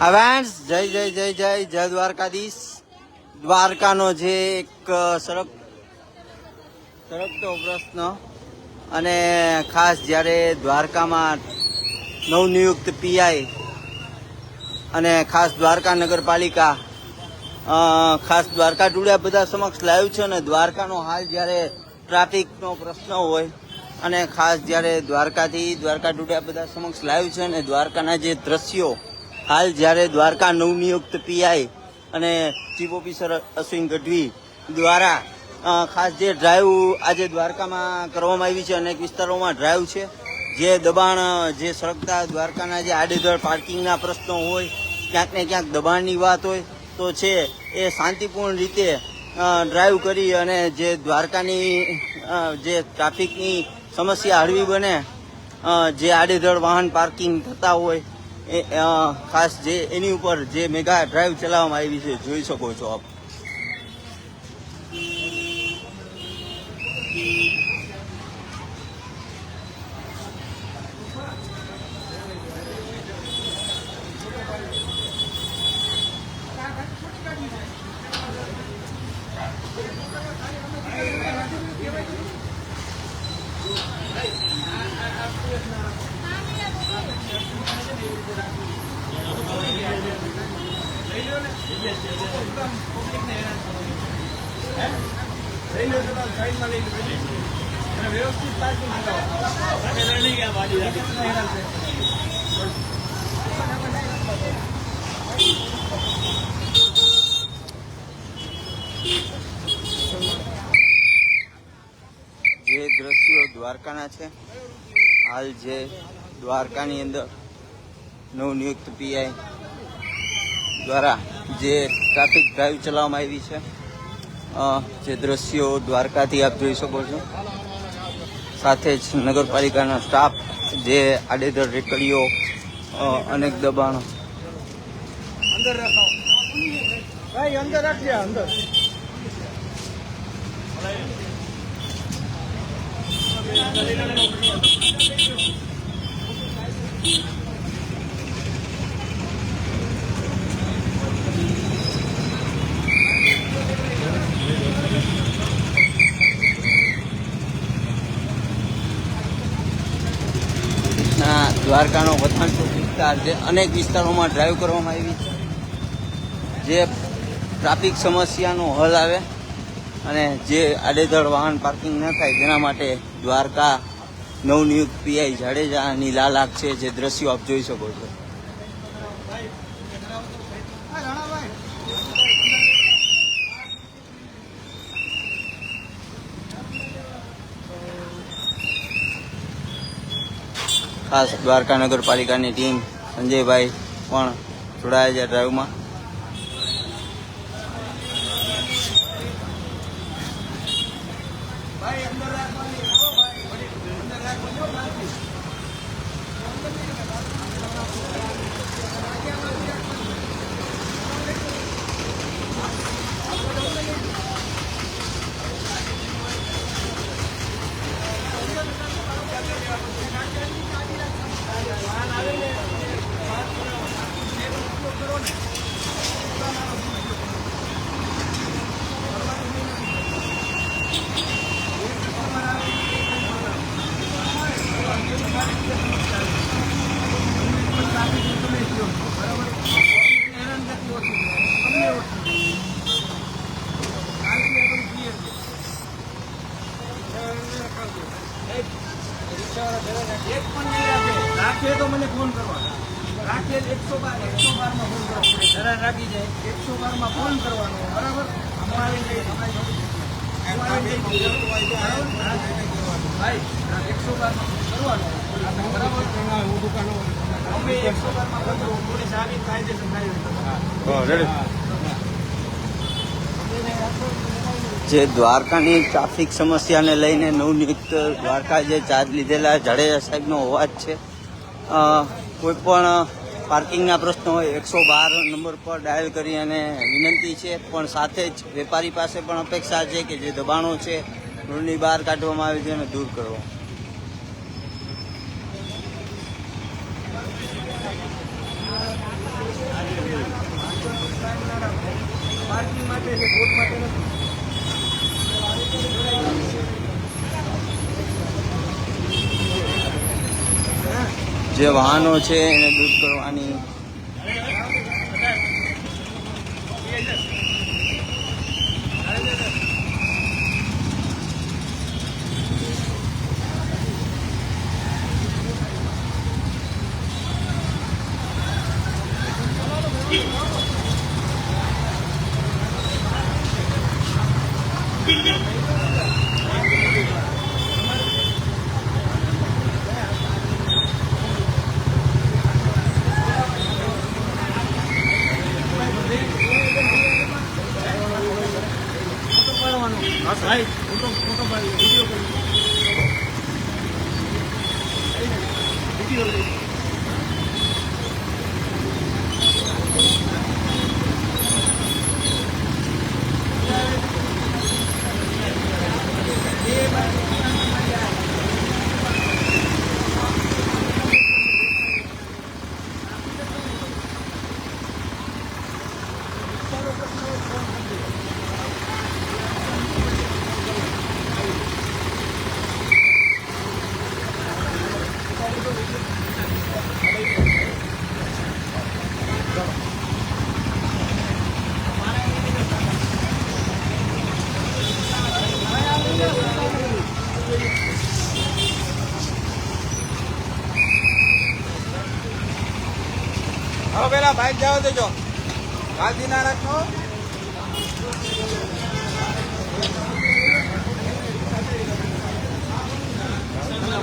Friends જય જય જય જય જય દ્વારકાધીશ. દ્વારકાનો જે એક સળગતો પ્રશ્ન અને ખાસ જ્યારે દ્વારકામાં નવનિયુક્ત પીઆઈ અને ખાસ દ્વારકા નગરપાલિકા ખાસ દ્વારકા ટુડે બધા સમક્ષ લાવ્યું છે. અને દ્વારકાનો હાલ જ્યારે ટ્રાફિકનો પ્રશ્ન હોય અને ખાસ જ્યારે દ્વારકાથી દ્વારકા ટુડે બધા સમક્ષ લાવ્યું છે અને દ્વારકાના જે દ્રશ્યો હાલ જ્યારે દ્વારકા નવનિયુક્ત પીઆઈ અને ચીફ ઓફિસર અશ્વિન ગઢવી દ્વારા ખાસ જે ડ્રાઈવ આજે દ્વારકામાં કરવામાં આવી છે. અનેક વિસ્તારોમાં ડ્રાઈવ છે. જે દબાણ જે સળગતા દ્વારકાના જે આડેધડ પાર્કિંગના પ્રશ્નો હોય, ક્યાંક ને ક્યાંક દબાણની વાત હોય તો છે એ શાંતિપૂર્ણ રીતે ડ્રાઈવ કરી અને જે દ્વારકાની જે ટ્રાફિકની સમસ્યા હળવી બને, જે આડેધડ વાહન પાર્કિંગ થતા હોય એ ખાસ જે એની ઉપર જે મેગા ડ્રાઈવ ચલાવવામાં આવી છે, જોઈ શકો છો આપ. જે દ્રશ્યો દ્વારકાના છે, હાલ જે દ્વારકાની અંદર નવનિયુક્ત પીઆઈ દ્વારા જે ટ્રાફિક ડ્રાઈવ ચલાવવામાં આવી છે, જે દ્રશ્યો દ્વારકાથી આપ જોઈ શકો છો. સાથે જ નગરપાલિકાનો સ્ટાફ જે આડેધડ રેકડીઓ અનેક દબાણો અંદર રખાવો ભાઈ, અંદર રાખજે અંદર. દ્વારકાનો વથાણચોક વિસ્તાર જે અનેક વિસ્તારોમાં ડ્રાઈવ કરવામાં આવી છે, જે ટ્રાફિક સમસ્યાનો હલ આવે અને જે આડેધડ વાહન પાર્કિંગ ન થાય તેના માટે દ્વારકા નવનિયુક્ત પીઆઈ જાડેજાની લાલાક છે, જે દ્રશ્યો આપ જોઈ શકો છો. ખાસ દ્વારકા નગરપાલિકાની ટીમ સંજયભાઈ પણ જોડાયા છે ડ્રાઈવમાં. રાખીએ તો મને ફોન કરવાનો, રાખીએ 112 માં ફોન કરવાનો, ધરાર રાખી જાય 112 માં ફોન કરવાનો, બરાબર. ભાઈ 112 માં કરવાનો, બરાબર. અમે 112 માં કરવું, પોલીસ આવી કાયદેસર થાય. જે દ્વારકાની ટ્રાફિક સમસ્યાને લઈને નવનિયુક્ત દ્વારકા જે ચાર્જ લીધેલા જાડેજા સાહેબનો અવાજ છે. કોઈ પણ પાર્કિંગના પ્રશ્નો હોય 112 નંબર પર ડાયલ કરી અને વિનંતી છે, પણ સાથે જ વેપારી પાસે પણ અપેક્ષા છે કે જે દબાણો છે રોડની બહાર કાઢવામાં આવે છે અને દૂર કરવા. જે વાહનો છે એને દૂર કરવાની હવે પેલા બાઈક જવા દેજો, ગાડી ના રાખો.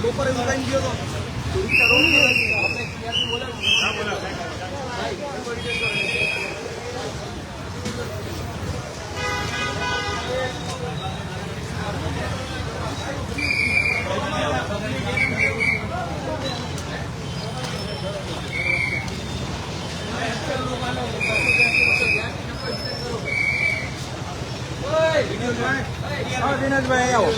બપોરે ઉતારી ગયો તો દિનેશભાઈ આવો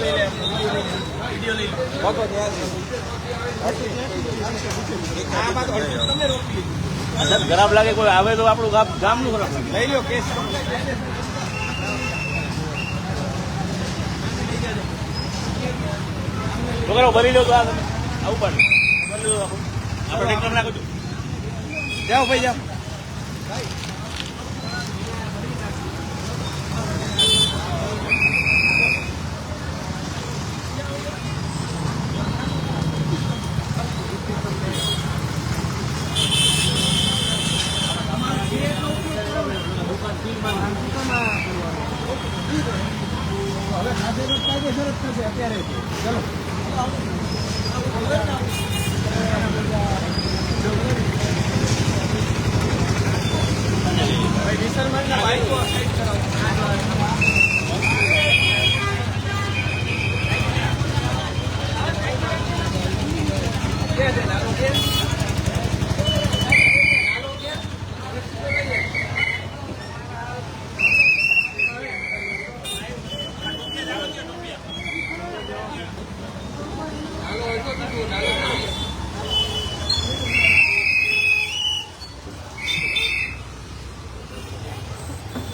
ખરાબ લાગે કોઈ આવે તો આપણું ગામનું ખરાબ લાગે. લઈ લો કેસ છોકરો ભરી લો તો આ તમે આવું પણ આપણે ટેક્ટર નાખો છો. જાઓ ભાઈ જાઓ.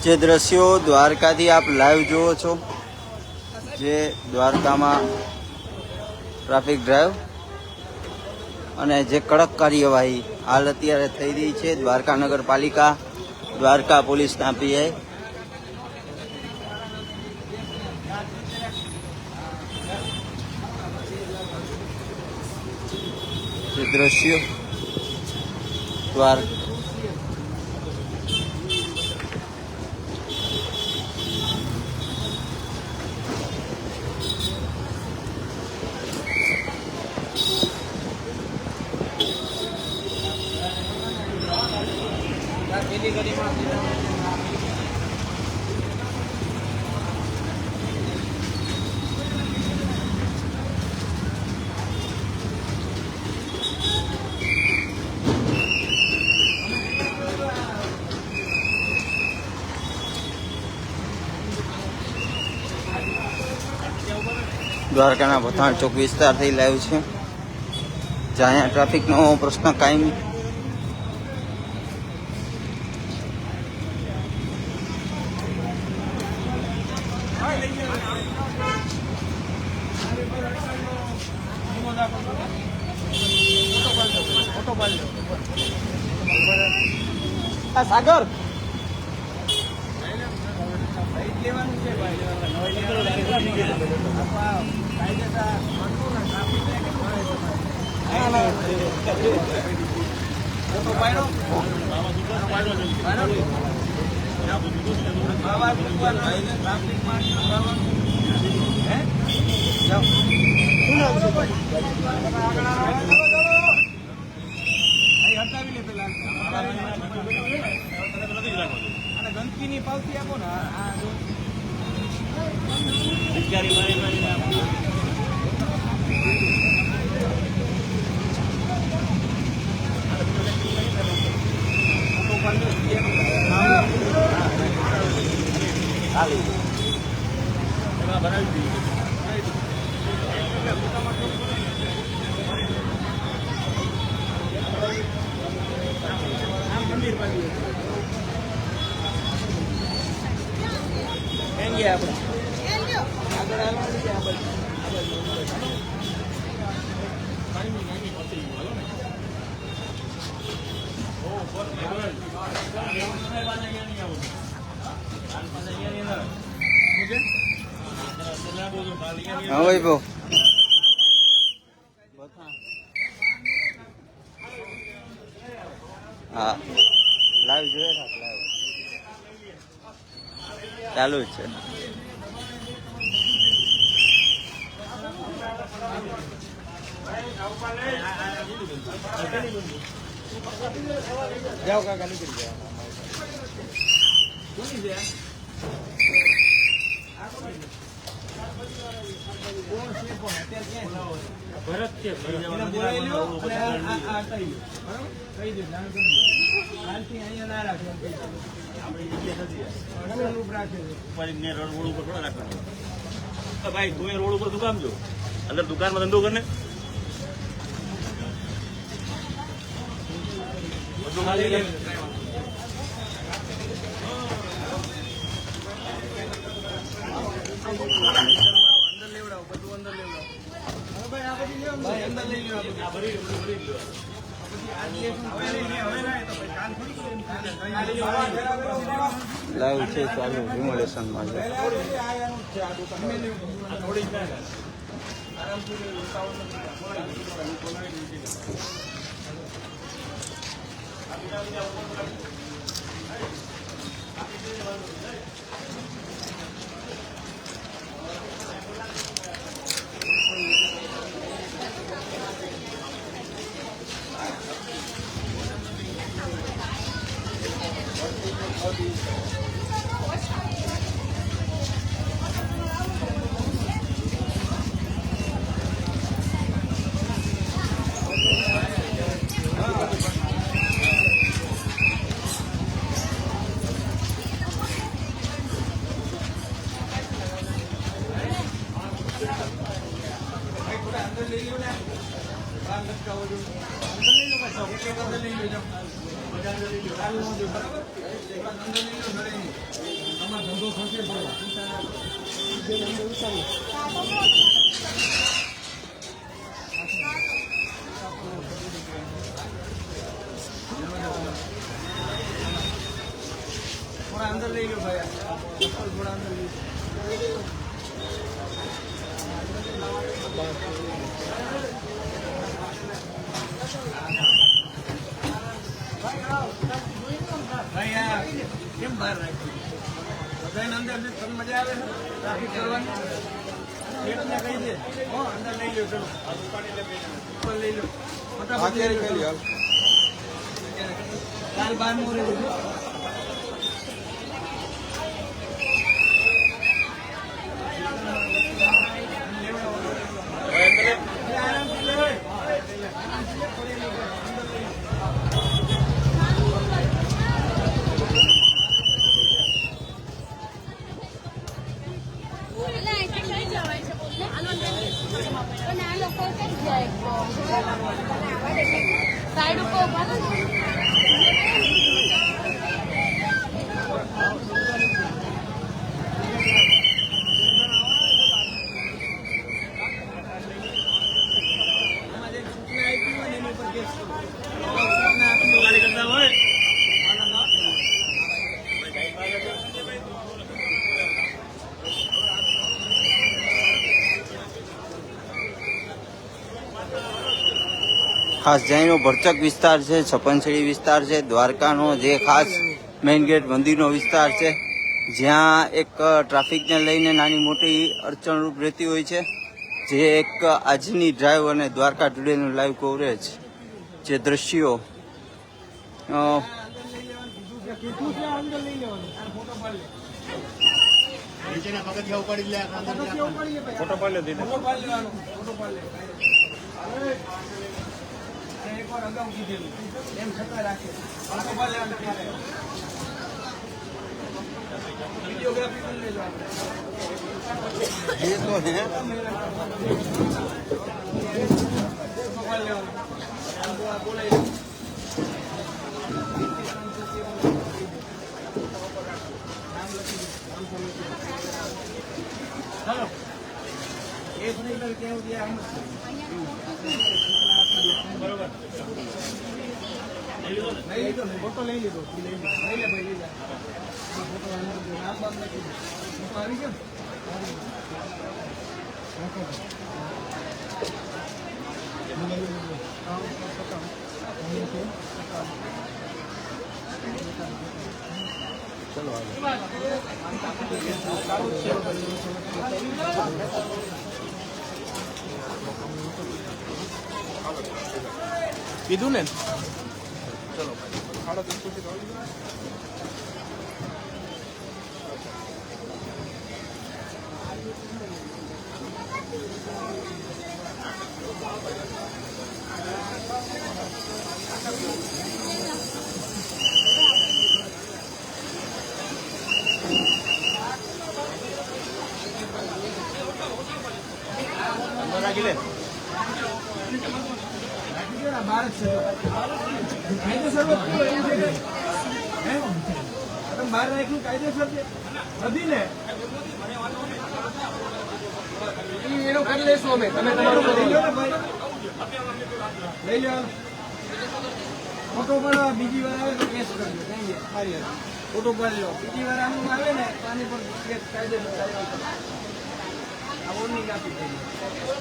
જે દ્રશ્યો દ્વારકાથી આપ લાઈવ જુઓ છો, જે દ્વારકામાં ટ્રાફિક ડ્રાઈવ અને જે કડક કાર્યવાહી હાલ અત્યારે થઈ રહી છે દ્વારકા નગરપાલિકા, દ્વારકા પોલીસના પીઆઈ. જે દ્રશ્યો દ્વારકા દ્વારકાના ભથાણ ચોક વિસ્તારથી લાવ્યું છે, જ્યાં અહીંયા ટ્રાફિકનો પ્રશ્ન કાયમી. ફોટો પાડી લો સાગર લેવાનું છે ભાઈ ગંદકી ની પાવતી આપો ને હા ભાઈ બહુ હા લાઈવ જોઈએ લાઈવ ચાલુ જ છે. જાઓ કાકા નીકળી જાઓ ભરત છે ભાઈ તું રોડ ઉપર દુકાન જો અંદર દુકાનમાં ધંધો કરને બધું ખાલી અંદર લેવડાવો બધું અંદર લેવડાવો અંદર લઈ લાઈવ છે ચાલુ રિમોલેશનમાં છે. थोड़ा अंदर ले लो भैया थोड़ा अंदर ले भैया કેમ બહાર રાખ્યું બધાને અંદર તમને મજા આવે ટ્રાફિક કરવાની શેઠને કહી દે હો અંદર લઈ લો ચલો ઉપર લઈ લો ફટાફટ લઈ લો કાલ 12 મોરે લેજો સાઈડ ઉપર ખાસ જૈનો ભરચક વિસ્તાર છે, છપનછડી વિસ્તાર છે, દ્વારકાનો જે ખાસ મેઇન ગેટ મંદિરનો વિસ્તાર છે, જ્યાં એક ટ્રાફિકને લઈને નાની મોટી અડચણરૂપ રહેતી હોય છે. જે એક આજની ડ્રાઈવ અને દ્વારકા ટુડેનું લાઈવ કવરેજ જે દ્રશ્યો ફોટો પાડી લે એકવાર અગાઉ કીધેલું એમ છતાં રાખે વિડીયોગ્રાફી કરી લેજો ये तो है બોલાય ચાલો એક મિનિટ કેવું ત્યાં બરોબર લઈ લીધો ને ફોટો લઈ લીધો લઈ લે ભાઈ લઈ જા ફોટો નામ બામ લખી દો ફોટો આવી ગયો કીધું ને ચલો ખાડો રાખી લે ભારત છે કાયદેસર બહાર રાખ્યું કાયદેસર છે નથી ને એનો કરી લેશું અમે તમે તમારું લઈ લો ને ભાઈ લઈ લો ફોટો પણ બીજી વાર આવે તો કેસ કરજો કઈ સારી ફોટો પાડી લો બીજી વાર આનું આવે ને તો આની પર કેસ કાયદેસર આ વોર્નિંગ આપી દઈએ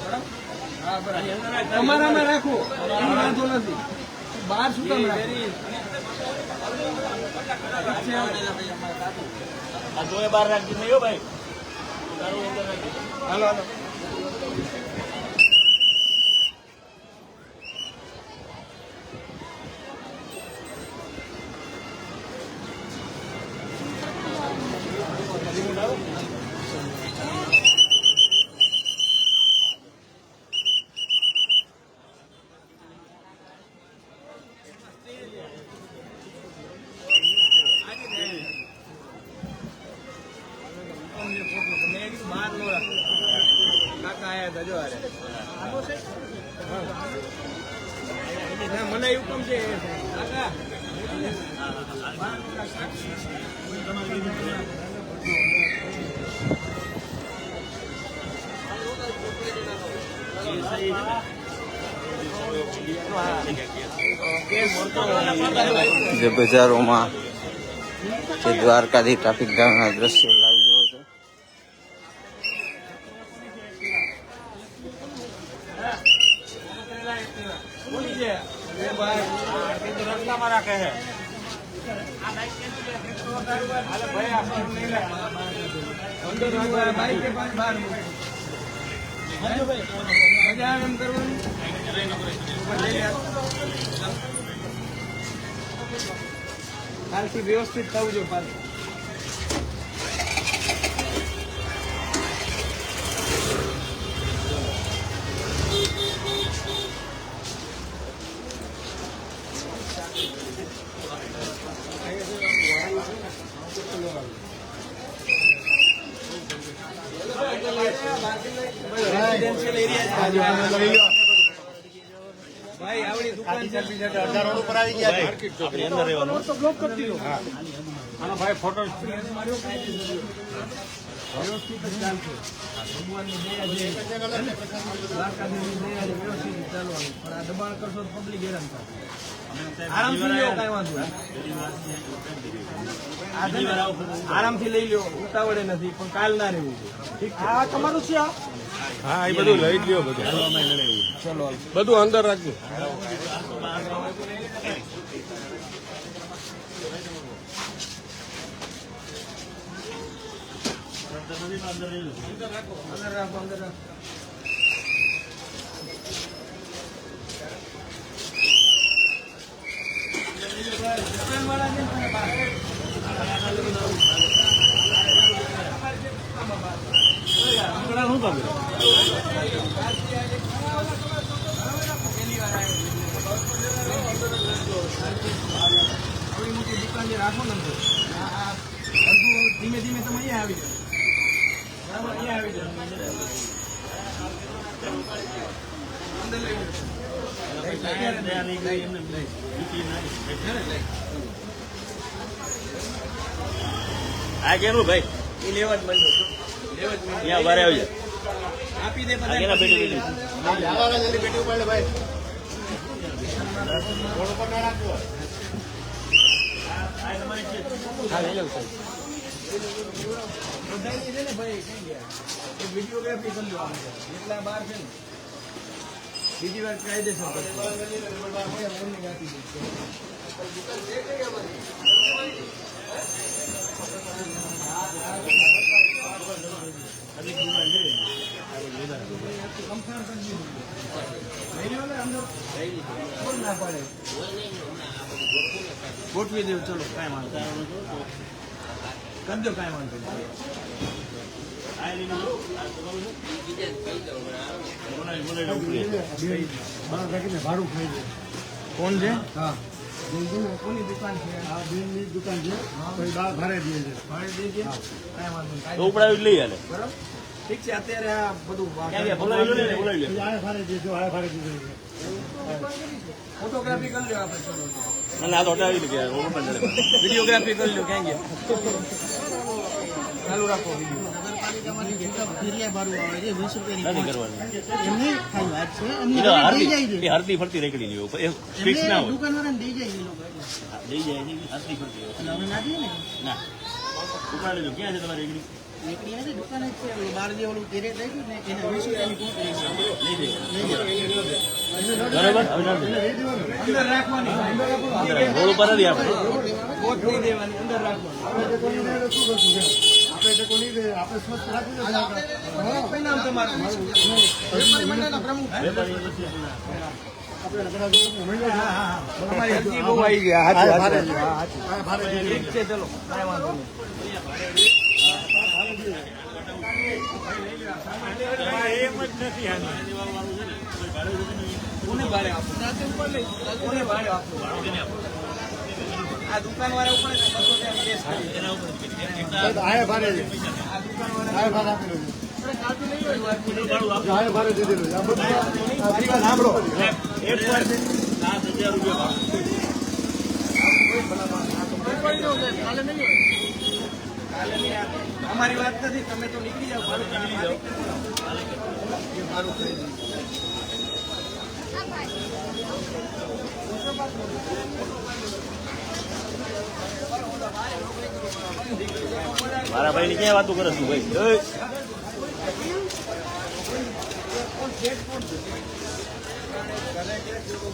બરાબર હા બરાબર તમારામાં રાખો એની વાંધો નથી બહાર શું કામ રાખો બહાર રાખી નહીં ભાઈ હાલો હાલો મને એવું કામ છે જે બજારોમાં જે દ્વારકાથી ટ્રાફિક જામના દ્રશ્યો લાવી રહ્યો છે. રસ્તામાં રાખે છે કાલથી વ્યવસ્થિત થવું જોઈએ પાછું ભાઈ આવડી દુકાન છે અડધા રોડ ઉપર આવી ગયા માર્કેટ ચોક ની અંદર રહેવાનું તો બ્લોક કરી દીધો હા આનો ભાઈ ફોટો વ્યવસ્થિત જ ચાલશે ભગવાનની દયા છે દ્વારકાધીશની દયા છે વ્યવસ્થિત ચાલવાનું પણ આ દબાણ કરશો તો પબ્લિક હેરાન થશે આરામથી લ્યો કઈ વાંધો આરામથી લઈ લ્યો ઉતાવળે નથી પણ કાલ ના રહેવું ઠીક આ તમારું છે હા એ બધું લઈ જ લ્યો બધું ચલો બધું અંદર રાખજો અંદર રાખો અંદર રાખો થોડી મોટી દુકાન જે રાખો ને ધીમે ધીમે તમે અહીંયા આવી જાઓ બરાબર અહીંયા આવી જાઓ અંદર લઈ આ કેનું ભાઈ એ લેવા જ માંડો લેવા જ માંડો અહીંયા બારે આવી જાય આપી દે આ કેના પેટી પેટી બધાની છે ને ભાઈ કઈ ગયા એક વિડીયોગ્રાફી કરી લો આપણે એટલા બાર છે ને બીજી વાર કાયદેસર ગોઠવી દેવું ચલો કાંઈ વાંધો કરી દો કાંઈ વાંધો કોણ છે હા કોની દુકાન છે આ બેનની દુકાન છે ભાઈ બહાર ભાડે દે છે ભાડે દે છે કાંઈ વાંધો નહીં તો ઉપડાવી લઈ આલે બરાબર ઠીક છે અત્યારે આ બધું બોલાવી લે બોલાવી લે આ ભાડે દેજો આ ભાડે દેજો ફોટોગ્રાફી કરી લો આપણે ચલો અને આ તો હટાવી લે કે વિડીયોગ્રાફી કરી લો ક્યાં ગયા ચાલુ રાખો વિડીયો નથી કરવાની એ હરતી ફરતી રેકડી લ્યો ફિક્સ ના હોય દઈ જાય હરતી ફરતી ના ઉપાડી લો ક્યાં છે તમારી રેકડી બરાબર અંદર રાખવાની અંદર રોડ ઉપર નથી આપણે ગોઠવી દેવાની અંદર રાખવાની આપણે સ્વચ્છ રાખવું કઈ નામ તમારું તમારી અરજી બહુ આવી ગયા ઠીક છે ચલો કાંઈ વાંધો કોને ભાડે આપો કોને ભાડે આપો આ દુકાન વાળા ઉપર 200 કેસ કરી આયા ભાડે આ દુકાન વાળા આયા ભાડે આપેલું કાઢું નહીં હોય વાત આયા ભાડે દીધેલું આ બધું મારી વાત સાંભળો એક વાર 7,000 રૂપિયા અમારી વાત નથી તમે તો નીકળી જાઓ ભાડું નીકળી જાઓ ભાડું થઈ જાય મારા ભાઈ ની ક્યાં વાતો કરે છું ભાઈ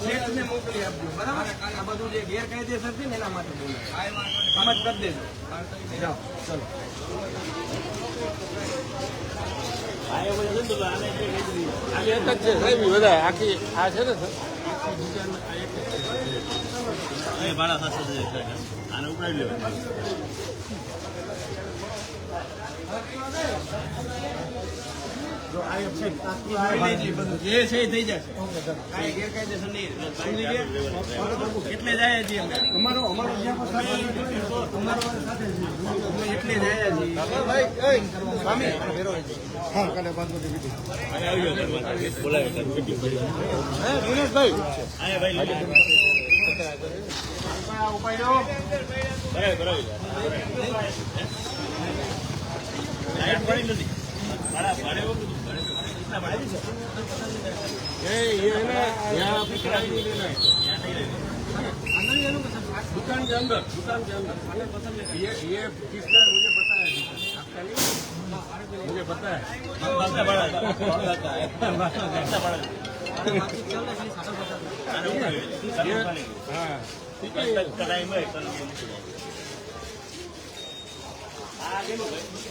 શેઠને મોકલી આપજો બરાબર આ બધું જે ગેરકાયદેસર છે ને એના માટે બોલો સમજ કરી દેજો જાઓ ચલો આખી આ છે ને ભાડા 7,000 આને ઉપાડી લેવા જે છે એ થઈ જશે કાંઈ ગેરકાયદેસર નહીં સમજી ગયા એટલે જાય છીએ અમે અમારો જ્યાં પણ અમે એટલે જાય છીએ સ્વામી હા કાલે બાદ બોલાવે દિનેશભાઈ ઉપાડ્યો બરાબર નથી दुकान के अंदर ये किसका मुझे पता है आपका नहीं मुझे पता है बास्ता बड़ा है बास्ता बड़ा है हाँ का टाइम है कल आगे लो भाई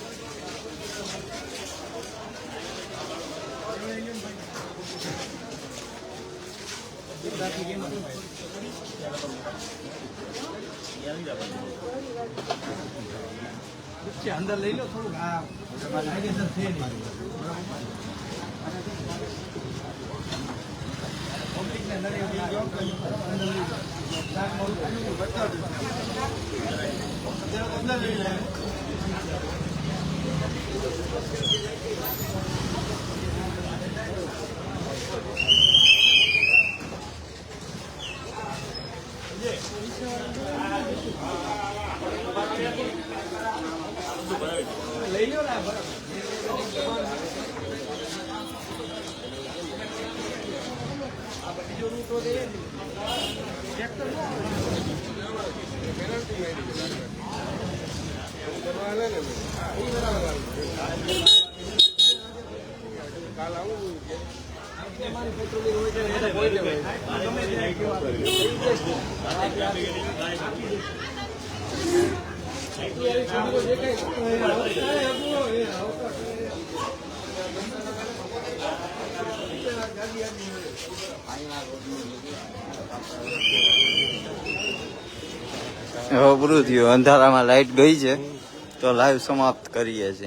अंदर ले लो थोड़ा हाँ कायदेसर थे नहीं पब्लिक ने अंदर ले जाओ अंदर ले जाओ बता दो अंदर ले जाओ ले लो ना जो रूट हो दे चेक कर लो पेनल्टी नहीं दी करवाना है काल आऊं हमारी पेट्रोलिंग हो जाए हो હવે પૂરું થયું અંધારામાં લાઈટ ગઈ છે તો લાઈવ સમાપ્ત કરીએ છીએ